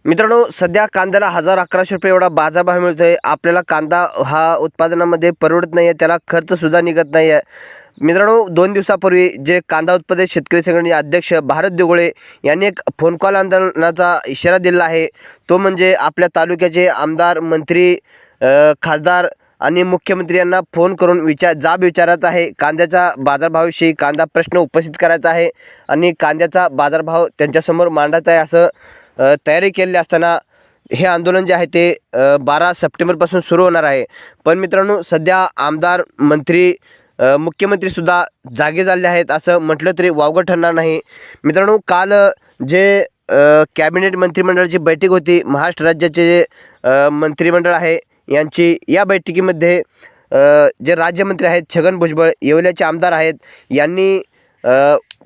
मित्रांनो, सध्या कांद्याला 1000-1100 रुपये एवढा बाजारभाव मिळतोय. आपल्याला कांदा हा उत्पादनामध्ये परवडत नाही आहे, त्याला खर्चसुद्धा निघत नाही आहे. मित्रांनो, 2 दिवसापूर्वी जे कांदा उत्पादक शेतकरी संघटनेचे अध्यक्ष भारत दिघोळे यांनी एक फोन कॉल आंदोलनाचा इशारा दिला आहे. तो म्हणजे आपल्या तालुक्याचे आमदार, मंत्री, खासदार आणि मुख्यमंत्री यांना फोन करून जाब विचारायचा आहे. कांद्याच्या बाजारभावाविषयी कांदा प्रश्न उपस्थित करायचा आहे आणि कांद्याचा बाजारभाव त्यांच्यासमोर मांडायचा आहे असं तयारी केलेली असताना हे आंदोलन जे आहे ते 12 सप्टेंबरपासून सुरू होणार आहे. पण मित्रांनो, सध्या आमदार, मंत्री, मुख्यमंत्रीसुद्धा जागे झाले आहेत असं म्हटलं तरी वावगं ठरणार नाही. मित्रांनो, काल जे कॅबिनेट मंत्रिमंडळाची बैठक होती, महाराष्ट्र राज्याचे जे मंत्रिमंडळ आहे यांची, या बैठकीमध्ये जे राज्यमंत्री आहेत छगन भुजबळ, येवल्याचे आमदार आहेत, यांनी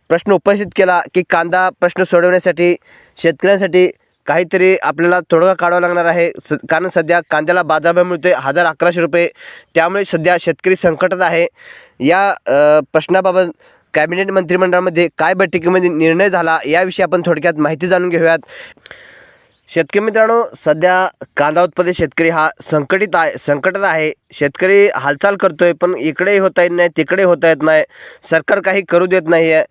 प्रश्न उपस्थित केला की कांदा प्रश्न सोडवण्यासाठी शेतकऱ्यांसाठी काहीतरी आपल्याला तोडगा काढावा लागणार आहे. कारण सध्या कांद्याला बाजारभाव मिळतो आहे 1000-1100 रुपये. त्यामुळे सध्या शेतकरी संकटात आहे. या प्रश्नाबाबत कॅबिनेट मंत्रिमंडळामध्ये काय बैठकीमध्ये निर्णय झाला याविषयी आपण थोडक्यात माहिती जाणून घेऊयात. शेतकरी मित्रांनो, सध्या कांदा उत्पादक शेतकरी हा संकटात आहे. शेतकरी हालचाल करतोय, पण इकडेही होता येत नाही, तिकडे होता येत नाही, सरकार काही करू देत नाही आहे.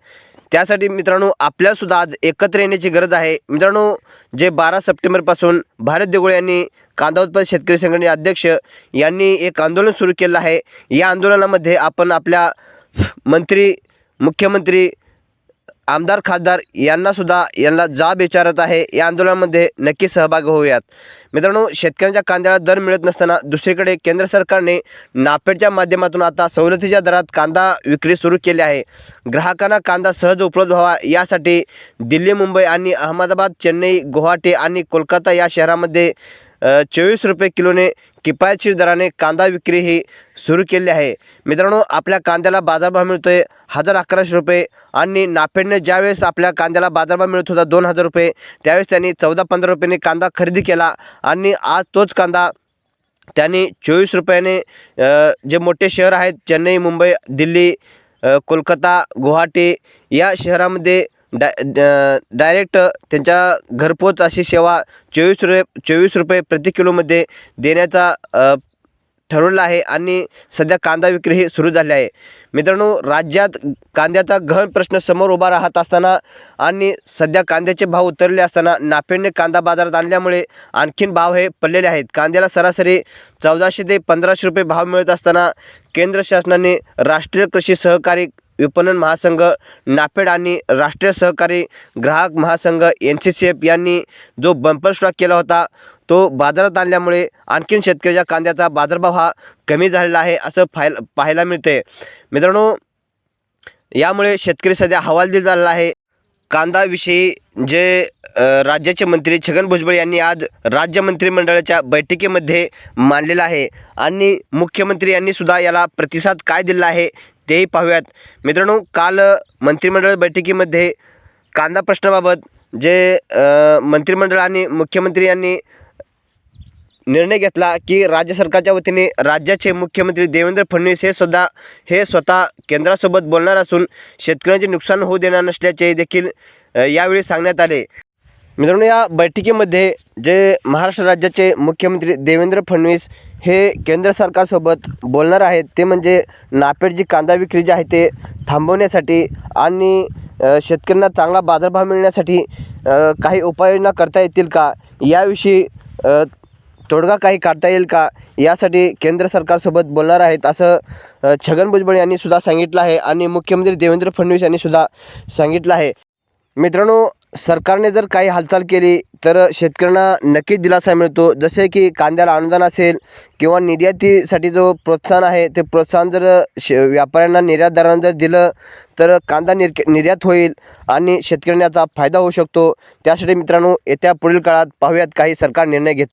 त्यासाठी मित्रांनो, आपल्यालासुद्धा आज एकत्र येण्याची गरज आहे. मित्रांनो, जे 12 सप्टेंबरपासून भारत दिघोळे यांनी कांदा उत्पादक शेतकरी संघटनेचे अध्यक्ष यांनी एक आंदोलन सुरू केलं आहे. या आंदोलनामध्ये आपण आपल्या मंत्री, मुख्यमंत्री, आमदार, खासदार यांना जाब विचारत आहे. या आंदोलनामध्ये नक्की सहभागी होऊयात. मित्रांनो, शेतकऱ्यांच्या कांद्याला दर मिळत नसताना दुसरीकडे केंद्र सरकारने नाफेडच्या माध्यमातून आता सवलतीच्या दरात कांदा विक्री सुरू केली आहे. ग्राहकांना कांदा सहज उपलब्ध व्हावा यासाठी दिल्ली, मुंबई आणि अहमदाबाद, चेन्नई, गुवाहाटी आणि कोलकाता या शहरामध्ये 24 रुपये किलोने किफायतशीर दराने कांदा विक्री ही सुरू केली आहे. मित्रांनो, आपल्या कांद्याला बाजारभाव मिळतो आहे 1000-1100 रुपये आणि नाफेडने ज्यावेळेस आपल्या कांद्याला बाजारभाव मिळत होता 2000 रुपये, त्यावेळेस त्यांनी 14-15 रुपयाने कांदा खरेदी केला आणि आज तोच कांदा त्यांनी 24 रुपयाने जे मोठे शहर आहेत चेन्नई, मुंबई, दिल्ली, कोलकाता, गुवाहाटी या शहरामध्ये डायरेक्ट त्यांच्या घरपोच अशी सेवा 24 रुपये प्रति किलोमध्ये देण्याचा ठरवलं आहे आणि सध्या कांदा विक्री ही सुरू झाली आहे. मित्रांनो, राज्यात कांद्याचा गहन प्रश्न समोर उभा राहत असताना आणि सध्या कांद्याचे भाव उतरले असताना नाफेडने कांदा बाजारात आणल्यामुळे आणखीन भाव हे पडलेले आहेत. कांद्याला सरासरी 1400 ते 1500 रुपये भाव मिळत असताना केंद्र शासनाने राष्ट्रीय कृषी सहकारी विपणन महासंघ, नाफेड आणि राष्ट्रीय सहकारी ग्राहक महासंघ NCCF यांनी जो बंपर स्टॉक केला होता तो बाजारात आणल्यामुळे आणखीन शेतकऱ्याच्या कांद्याचा बाजारभाव हा कमी झालेला आहे असं पाहायला मिळते. मित्रांनो, यामुळे शेतकरी सध्या हवालदिल झालेला आहे. कांदाविषयी जे राज्याचे मंत्री छगन भुजबळ यांनी आज राज्य मंत्रिमंडळाच्या बैठकीमध्ये मांडलेलं आहे आणि मुख्यमंत्री यांनी सुद्धा याला प्रतिसाद काय दिला आहे तेही पाहूयात. मित्रांनो, काल मंत्रिमंडळ बैठकीमध्ये कांदा प्रश्नाबाबत जे मंत्रिमंडळ आणि मुख्यमंत्री यांनी निर्णय घेतला की राज्य सरकारच्या वतीने राज्याचे मुख्यमंत्री देवेंद्र फडणवीस हे स्वतः केंद्रासोबत बोलणार असून शेतकऱ्यांचे नुकसान होऊ देणार नसल्याचे देखील यावेळी सांगण्यात आले. मित्रांनो, या बैठकीमध्ये जे महाराष्ट्र राज्याचे मुख्यमंत्री देवेंद्र फडणवीस हे केंद्र सरकारसोबत बोलणार आहेत ते म्हणजे नाफेडची कांदा विक्री जी आहे ते थांबवण्यासाठी आणि शेतकऱ्यांना चांगला बाजारभाव मिळण्यासाठी काही उपाययोजना करता येतील का, याविषयी तोडगा काही काढता येईल का, यासाठी केंद्र सरकारसोबत बोलणार आहेत असं छगन भुजबळ यांनी सुद्धा सांगितलं आहे आणि मुख्यमंत्री देवेंद्र फडणवीस यांनी सुद्धा सांगितलं आहे. मित्रांनो, सरकारने जर काही हालचाल केली तर शेतकऱ्यांना नक्कीच दिलासा मिळतो. जसे की कांद्याला अनुदान असेल किंवा निर्यातीसाठी जो प्रोत्साहन आहे ते प्रोत्साहन जर व्यापाऱ्यांना, निर्यातदारांना जर दिलं तर कांदा निर्यात होईल आणि शेतकऱ्यांना याचा फायदा होऊ शकतो. त्यासाठी मित्रांनो, येत्या पुढील काळात पाहूयात काही सरकार निर्णय घेत.